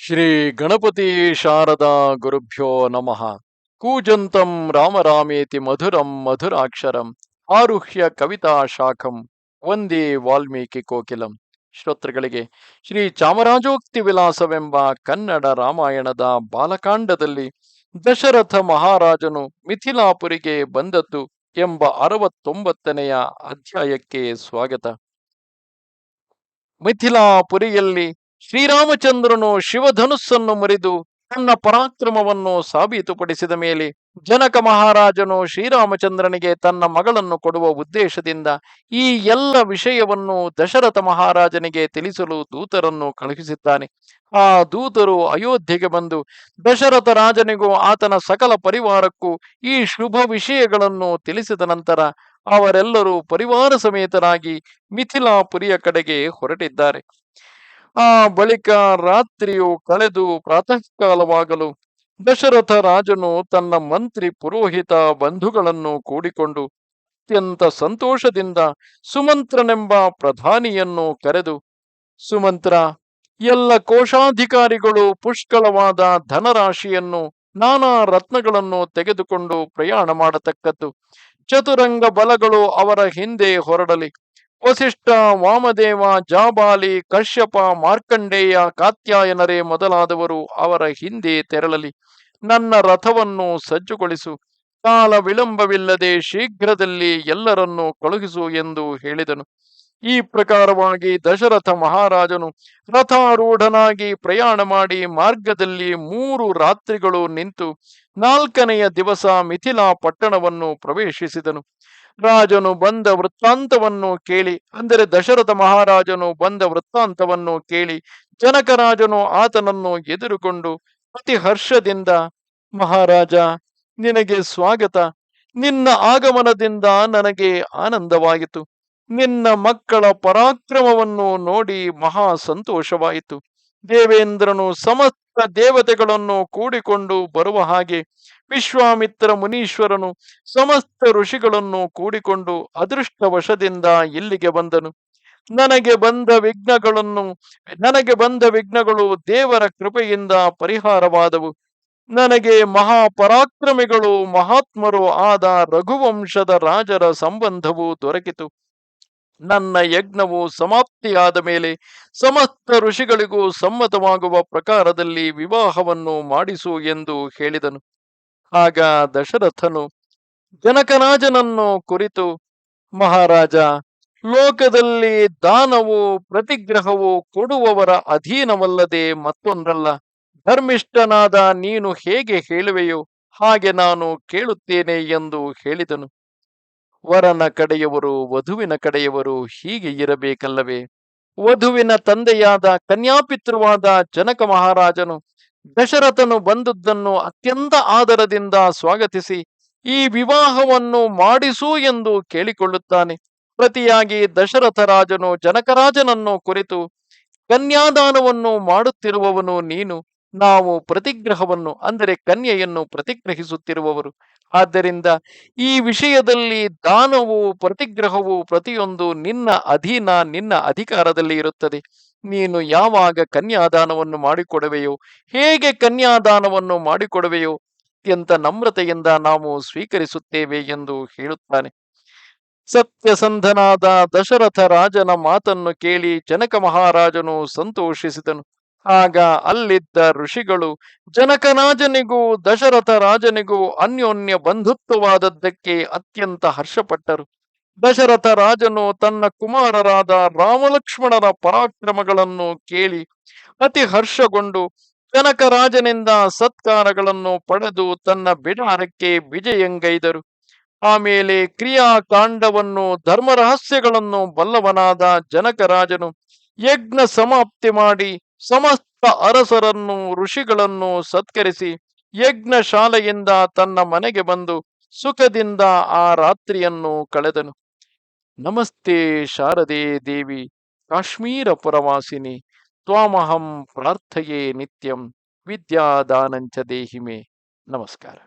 ಶ್ರೀ ಗಣಪತಿ ಶಾರದಾ ಗುರುಭ್ಯೋ ನಮಃ. ಕೂಜಂತಂ ರಾಮರಾಮೇತಿ ಮಧುರಂ ಮಧುರಾಕ್ಷರಂ ಆರುಹ್ಯ ಕವಿತಾ ಶಾಖಂ ವಂದೇ ವಾಲ್ಮೀಕಿ ಕೋಕಿಲಂ. ಶ್ರೋತೃಗಳಿಗೆ ಶ್ರೀ ಚಾಮರಾಜೋಕ್ತಿ ವಿಲಾಸವೆಂಬ ಕನ್ನಡ ರಾಮಾಯಣದ ಬಾಲಕಾಂಡದಲ್ಲಿ ದಶರಥ ಮಹಾರಾಜನು ಮಿಥಿಲಾಪುರಿಗೆ ಬಂದದ್ದು ಎಂಬ 69ನೆಯ ಅಧ್ಯಾಯಕ್ಕೆ ಸ್ವಾಗತ. ಮಿಥಿಲಾಪುರಿಯಲ್ಲಿ ಶ್ರೀರಾಮಚಂದ್ರನು ಶಿವಧನುಸ್ಸನ್ನು ಮುರಿದು ತನ್ನ ಪರಾಕ್ರಮವನ್ನು ಸಾಬೀತುಪಡಿಸಿದ ಮೇಲೆ ಜನಕ ಮಹಾರಾಜನು ಶ್ರೀರಾಮಚಂದ್ರನಿಗೆ ತನ್ನ ಮಗಳನ್ನು ಕೊಡುವ ಉದ್ದೇಶದಿಂದ ಈ ಎಲ್ಲ ವಿಷಯವನ್ನು ದಶರಥ ಮಹಾರಾಜನಿಗೆ ತಿಳಿಸಲು ದೂತರನ್ನು ಕಳುಹಿಸಿದ್ದಾನೆ. ಆ ದೂತರು ಅಯೋಧ್ಯೆಗೆ ಬಂದು ದಶರಥ ರಾಜನಿಗೂ ಆತನ ಸಕಲ ಪರಿವಾರಕ್ಕೂ ಈ ಶುಭ ವಿಷಯಗಳನ್ನು ತಿಳಿಸಿದ ನಂತರ ಅವರೆಲ್ಲರೂ ಪರಿವಾರ ಸಮೇತರಾಗಿ ಮಿಥಿಲಾಪುರಿಯ ಕಡೆಗೆ ಹೊರಟಿದ್ದಾರೆ. ಆ ಬಳಿಕ ರಾತ್ರಿಯು ಕಳೆದು ಪ್ರಾತಃ ಕಾಲವಾಗಲು ದಶರಥ ರಾಜನು ತನ್ನ ಮಂತ್ರಿ ಪುರೋಹಿತ ಬಂಧುಗಳನ್ನು ಕೂಡಿಕೊಂಡು ಅತ್ಯಂತ ಸಂತೋಷದಿಂದ ಸುಮಂತ್ರನೆಂಬ ಪ್ರಧಾನಿಯನ್ನು ಕರೆದು, ಸುಮಂತ್ರ, ಎಲ್ಲ ಕೋಶಾಧಿಕಾರಿಗಳು ಪುಷ್ಕಳವಾದ ಧನರಾಶಿಯನ್ನು ನಾನಾ ರತ್ನಗಳನ್ನು ತೆಗೆದುಕೊಂಡು ಪ್ರಯಾಣ ಮಾಡತಕ್ಕದ್ದು. ಚತುರಂಗ ಬಲಗಳು ಅವರ ಹಿಂದೆ ಹೊರಡಲಿ. ವಸಿಷ್ಠ, ವಾಮದೇವ, ಜಾಬಾಲಿ, ಕಶ್ಯಪ, ಮಾರ್ಕಂಡೇಯ, ಕಾತ್ಯಾಯನರೇ ಮೊದಲಾದವರು ಅವರ ಹಿಂದೆ ತೆರಳಲಿ. ನನ್ನ ರಥವನ್ನು ಸಜ್ಜುಗೊಳಿಸು. ಕಾಲ ವಿಳಂಬವಿಲ್ಲದೆ ಶೀಘ್ರದಲ್ಲಿ ಎಲ್ಲರನ್ನೂ ಕಳುಹಿಸು ಎಂದು ಹೇಳಿದನು. ಈ ಪ್ರಕಾರವಾಗಿ ದಶರಥ ಮಹಾರಾಜನು ರಥಾರೂಢನಾಗಿ ಪ್ರಯಾಣ ಮಾಡಿ ಮಾರ್ಗದಲ್ಲಿ 3 ರಾತ್ರಿಗಳು ನಿಂತು 4ನೆಯ ದಿವಸ ಮಿಥಿಲಾ ಪಟ್ಟಣವನ್ನು ಪ್ರವೇಶಿಸಿದನು. ರಾಜನು ಬಂದ ವೃತ್ತಾಂತವನ್ನು ಕೇಳಿ, ಅಂದರೆ ದಶರಥ ಮಹಾರಾಜನು ಬಂದ ವೃತ್ತಾಂತವನ್ನು ಕೇಳಿ ಜನಕರಾಜನು ಆತನನ್ನು ಎದುರುಕೊಂಡು ಅತಿ ಹರ್ಷದಿಂದ, ಮಹಾರಾಜ, ನಿನಗೆ ಸ್ವಾಗತ. ನಿನ್ನ ಆಗಮನದಿಂದ ನನಗೆ ಆನಂದವಾಯಿತು. ನಿನ್ನ ಮಕ್ಕಳ ಪರಾಕ್ರಮವನ್ನು ನೋಡಿ ಮಹಾ ಸಂತೋಷವಾಯಿತು. ದೇವೇಂದ್ರನು ಸಮಸ್ತ ದೇವತೆಗಳನ್ನು ಕೂಡಿಕೊಂಡು ಬರುವ ಹಾಗೆ ವಿಶ್ವಾಮಿತ್ರ ಮುನೀಶ್ವರನು ಸಮಸ್ತ ಋಷಿಗಳನ್ನು ಕೂಡಿಕೊಂಡು ಅದೃಷ್ಟವಶದಿಂದ ಇಲ್ಲಿಗೆ ಬಂದನು. ನನಗೆ ಬಂದ ವಿಘ್ನಗಳು ದೇವರ ಕೃಪೆಯಿಂದ ಪರಿಹಾರವಾದವು. ನನಗೆ ಮಹಾಪರಾಕ್ರಮಿಗಳು ಮಹಾತ್ಮರು ಆದ ರಘುವಂಶದ ರಾಜರ ಸಂಬಂಧವು ದೊರಕಿತು. ನನ್ನ ಯಜ್ಞವು ಸಮಾಪ್ತಿಯಾದ ಮೇಲೆ ಸಮಸ್ತ ಋಷಿಗಳಿಗೂ ಸಮ್ಮತವಾಗುವ ಪ್ರಕಾರದಲ್ಲಿ ವಿವಾಹವನ್ನು ಮಾಡಿಸು ಎಂದು ಹೇಳಿದನು. ಆಗ ದಶರಥನು ಜನಕರಾಜನನ್ನು ಕುರಿತು, ಮಹಾರಾಜ, ಲೋಕದಲ್ಲಿ ದಾನವು ಪ್ರತಿಗ್ರಹವು ಕೊಡುವವರ ಅಧೀನವಲ್ಲದೆ ಮತ್ತೊಂದಲ್ಲ. ಧರ್ಮಿಷ್ಠನಾದ ನೀನು ಹೇಗೆ ಹೇಳುವೆಯೋ ಹಾಗೆ ನಾನು ಕೇಳುತ್ತೇನೆ ಎಂದು ಹೇಳಿದನು. ವರನ ಕಡೆಯವರು ವಧುವಿನ ಕಡೆಯವರು ಹೀಗೆ ಇರಬೇಕಲ್ಲವೇ? ವಧುವಿನ ತಂದೆಯಾದ ಕನ್ಯಾಪಿತೃವಾದ ಜನಕ ಮಹಾರಾಜನು ದಶರಥನು ಬಂದದ್ದನ್ನು ಅತ್ಯಂತ ಆದರದಿಂದ ಸ್ವಾಗತಿಸಿ ಈ ವಿವಾಹವನ್ನು ಮಾಡಿಸು ಎಂದು ಕೇಳಿಕೊಳ್ಳುತ್ತಾನೆ. ಪ್ರತಿಯಾಗಿ ದಶರಥ ರಾಜನು ಜನಕರಾಜನನ್ನು ಕುರಿತು, ಕನ್ಯಾದಾನವನ್ನು ಮಾಡುತ್ತಿರುವವನು ನೀನು, ನಾವು ಪ್ರತಿಗ್ರಹವನ್ನು ಅಂದರೆ ಕನ್ಯೆಯನ್ನು ಪ್ರತಿಗ್ರಹಿಸುತ್ತಿರುವವರು. ಆದ್ದರಿಂದ ಈ ವಿಷಯದಲ್ಲಿ ದಾನವು ಪ್ರತಿಗ್ರಹವು ಪ್ರತಿಯೊಂದು ನಿನ್ನ ಅಧೀನ, ನಿನ್ನ ಅಧಿಕಾರದಲ್ಲಿ ಇರುತ್ತದೆ. ನೀನು ಯಾವಾಗ ಕನ್ಯಾದಾನವನ್ನು ಮಾಡಿಕೊಡುವೆಯೋ, ಹೇಗೆ ಕನ್ಯಾದಾನವನ್ನು ಮಾಡಿಕೊಡುವೆಯೋ ಅತ್ಯಂತ ನಮ್ರತೆಯಿಂದ ನಾವು ಸ್ವೀಕರಿಸುತ್ತೇವೆ ಎಂದು ಹೇಳುತ್ತಾನೆ. ಸತ್ಯಸಂಧನಾದ ದಶರಥ ರಾಜನ ಮಾತನ್ನು ಕೇಳಿ ಜನಕ ಮಹಾರಾಜನು ಸಂತೋಷಿಸಿದನು. ಆಗ ಅಲ್ಲಿದ್ದ ಋಷಿಗಳು ಜನಕರಾಜನಿಗೂ ದಶರಥ ರಾಜನಿಗೂ ಅನ್ಯೋನ್ಯ ಬಂಧುತ್ವವಾದದ್ದಕ್ಕೆ ಅತ್ಯಂತ ಹರ್ಷಪಟ್ಟರು. ದಶರಥ ರಾಜನು ತನ್ನ ಕುಮಾರರಾದ ರಾಮಲಕ್ಷ್ಮಣರ ಪರಾಕ್ರಮಗಳನ್ನು ಕೇಳಿ ಅತಿ ಹರ್ಷಗೊಂಡು ಜನಕರಾಜನಿಂದ ಸತ್ಕಾರಗಳನ್ನು ಪಡೆದು ತನ್ನ ಬಿಡಾರಕ್ಕೆ ವಿಜಯಂಗೈದರು. ಆಮೇಲೆ ಕ್ರಿಯಾಕಾಂಡವನ್ನು ಧರ್ಮರಹಸ್ಯಗಳನ್ನು ಬಲ್ಲವನಾದ ಜನಕರಾಜನು ಯಜ್ಞ ಸಮಾಪ್ತಿ ಮಾಡಿ ಸಮಸ್ತ ಅರಸರನ್ನು ಋಷಿಗಳನ್ನು ಸತ್ಕರಿಸಿ ಯಜ್ಞ ಶಾಲೆಯಿಂದ ತನ್ನ ಮನೆಗೆ ಬಂದು ಸುಖದಿಂದ ಆ ರಾತ್ರಿಯನ್ನು ಕಳೆದನು. ನಮಸ್ತೆ ಶಾರದೆ ದೇವಿ ಕಾಶ್ಮೀರ ಪುರವಾಸಿನಿ ತ್ವಾಮಹಂ ಪ್ರಾರ್ಥಯೇ ನಿತ್ಯಂ ವಿದ್ಯಾದಾನಂಚ ದೇಹಿಮೆ. ನಮಸ್ಕಾರ.